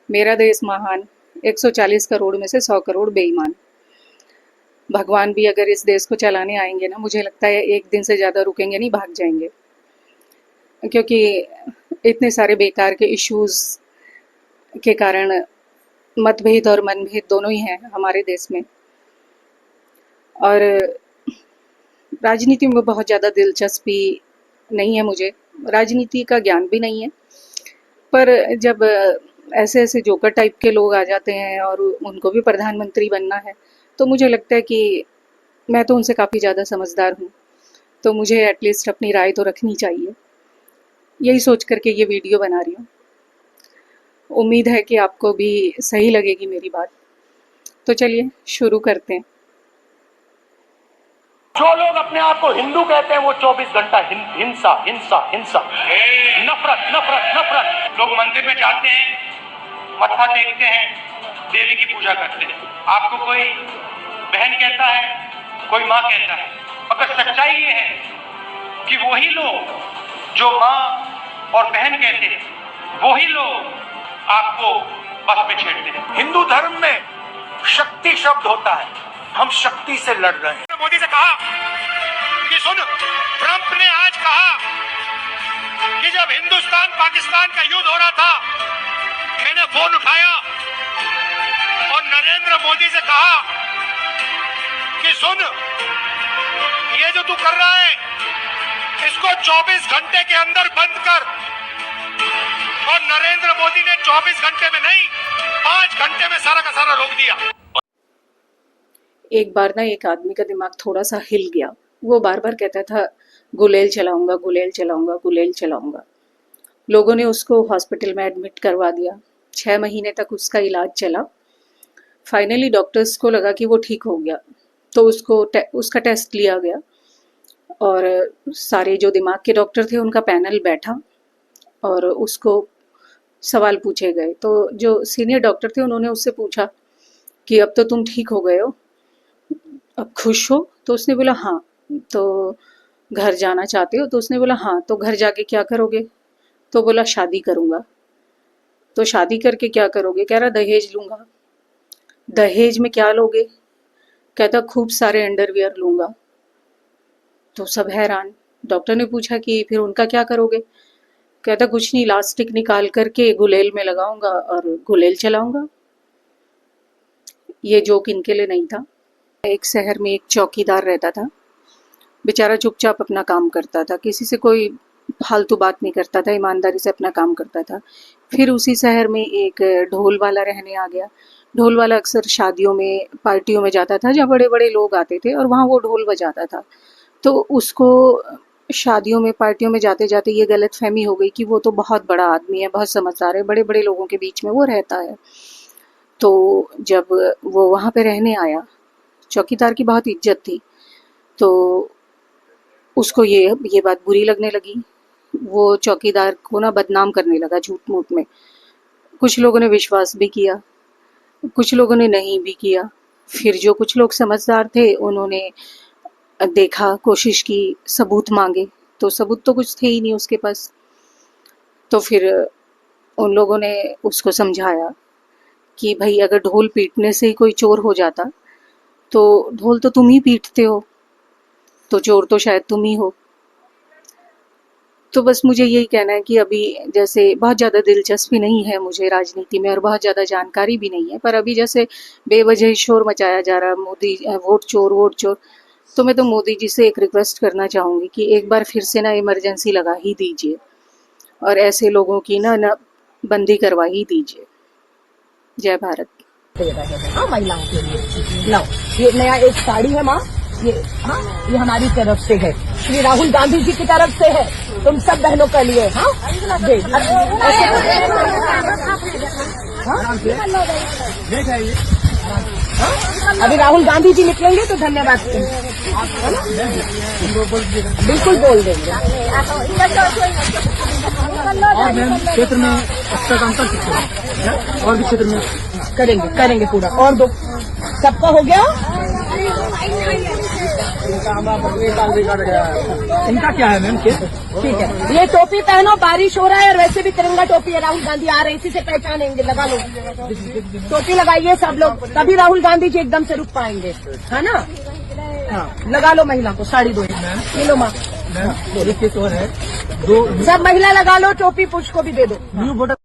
मेरा देश महान, 140 करोड़ में से 100 करोड़ बेईमान। भगवान भी अगर इस देश को चलाने आएंगे ना, मुझे लगता है एक दिन से ज़्यादा रुकेंगे नहीं, भाग जाएंगे। क्योंकि इतने सारे बेकार के इश्यूज़ के कारण मतभेद और मनभेद दोनों ही हैं हमारे देश में। और राजनीति में बहुत ज़्यादा दिलचस्पी नहीं है मुझे, राजनीति का ज्ञान भी नहीं है। पर जब ऐसे ऐसे जोकर टाइप के लोग आ जाते हैं और उनको भी प्रधानमंत्री बनना है, तो मुझे लगता है कि मैं तो उनसे काफ़ी ज़्यादा समझदार हूँ, तो मुझे एटलीस्ट अपनी राय तो रखनी चाहिए। यही सोच करके ये वीडियो बना रही हूँ। उम्मीद है कि आपको भी सही लगेगी मेरी बात। तो चलिए शुरू करते हैं। जो लोग अपने आप को हिंदू कहते हैं वो 24 घंटा हिंसा हिंसा हिंसा, नफरत नफरत नफरत। लोग मंदिर में जाते हैं, मत्था टेकते हैं, देवी की पूजा करते हैं। आपको कोई बहन कहता है, कोई माँ कहता है, मगर सच्चाई ये है कि वही लोग जो माँ और बहन कहते हैं, वही लोग आपको बस में छेड़ते हैं। हिंदू धर्म में शक्ति शब्द होता है, हम शक्ति से लड़ रहे हैं। मोदी से कहा कि सुन, ट्रंप ने आज कहा कि जब हिंदुस्तान पाकिस्तान का युद्ध हो रहा था, मैंने फोन उठाया और नरेंद्र मोदी से कहा कि सुन, ये जो तू कर रहा है इसको 24 घंटे के अंदर बंद कर। और नरेंद्र मोदी ने 24 घंटे में नहीं, 5 घंटे में सारा का सारा रोक दिया। एक बार ना एक आदमी का दिमाग थोड़ा सा हिल गया। वो बार बार कहता था गुलेल चलाऊंगा, गुलेल चलाऊंगा, गुलेल चलाऊंगा। लोगों ने उसको हॉस्पिटल में एडमिट करवा दिया। 6 महीने तक उसका इलाज चला। फाइनली डॉक्टर्स को लगा कि वो ठीक हो गया, तो उसका टेस्ट लिया गया और सारे जो दिमाग के डॉक्टर थे उनका पैनल बैठा और उसको सवाल पूछे गए। तो जो सीनियर डॉक्टर थे उन्होंने उससे पूछा कि अब तो तुम ठीक हो गए हो, अब खुश हो? तो उसने बोला हाँ। तो घर जाना चाहते हो? तो उसने बोला हाँ। तो घर जाके क्या करोगे? तो बोला शादी करूँगा। तो शादी करके क्या करोगे? कह रहा दहेज लूँगा। दहेज में क्या लोगे? कहता खूब सारे अंडरवियर लूँगा। तो सब हैरान। डॉक्टर ने पूछा कि फिर उनका क्या करोगे? कहता कुछ नहीं, इलास्टिक निकाल करके गुलेल में लगाऊंगा और गुलेल चलाऊंगा। ये जोक इनके लिए नहीं था। एक शहर में एक चौकीदार रहता था। बेचारा चुपचाप अपना काम करता था, किसी से कोई फालतू बात नहीं करता था, ईमानदारी से अपना काम करता था। फिर उसी शहर में एक ढोल वाला रहने आ गया। ढोल वाला अक्सर शादियों में, पार्टियों में जाता था जहाँ बड़े बड़े लोग आते थे, और वहाँ वो ढोल बजाता था। तो उसको शादियों में, पार्टियों में जाते जाते ये गलतफहमी हो गई कि वो तो बहुत बड़ा आदमी है, बहुत समझदार है, बड़े बड़े लोगों के बीच में वो रहता है। तो जब वो वहाँ पे रहने आया, चौकीदार की बहुत इज्जत थी, तो उसको ये बात बुरी लगने लगी। वो चौकीदार को ना बदनाम करने लगा झूठ मूठ में। कुछ लोगों ने विश्वास भी किया, कुछ लोगों ने नहीं भी किया। फिर जो कुछ लोग समझदार थे उन्होंने देखा, कोशिश की, सबूत मांगे, तो सबूत तो कुछ थे ही नहीं उसके पास। तो फिर उन लोगों ने उसको समझाया कि भाई अगर ढोल पीटने से ही कोई चोर हो जाता तो ढोल तो तुम ही पीटते हो, तो चोर तो शायद तुम ही हो। तो बस मुझे यही कहना है कि अभी जैसे बहुत ज़्यादा दिलचस्पी नहीं है मुझे राजनीति में और बहुत ज़्यादा जानकारी भी नहीं है, पर अभी जैसे बेवजह शोर मचाया जा रहा है, मोदी वोट चोर वोट चोर, तो मैं तो मोदी जी से एक रिक्वेस्ट करना चाहूँगी कि एक बार फिर से ना इमरजेंसी लगा ही दीजिए और ऐसे लोगों की ना बंदी करवा ही दीजिए। जय भारत। हाँ, महिलाओं के लिए लो, ये नया एक साड़ी है माँ, ये हाँ, ये हमारी तरफ से है, श्री राहुल गांधी जी की तरफ से है, तुम सब बहनों के लिए। हाँ, अभी राहुल गांधी जी निकलेंगे तो धन्यवाद बिल्कुल बोल देंगे। और मैम क्षेत्र में अच्छा काम कर सकते हैं, और भी क्षेत्र में करेंगे पूरा। और दो सबका हो गया। इनका क्या है मैम केस? ठीक है, ये टोपी पहनो, बारिश हो रहा है और वैसे भी तिरंगा टोपी है, राहुल गांधी आ रहे हैं, इसी से पहचानेंगे, लगा लो टोपी, लगाइए सब लोग, तभी राहुल गांधी जी एकदम से रुक पाएंगे, है ना? हाँ, लगा लो महिला को, साड़ी दो, ये लो माँ, मैम एक केस और है, दो सब महिला लगा लो टोपी, पुरुष को भी दे दो। New voter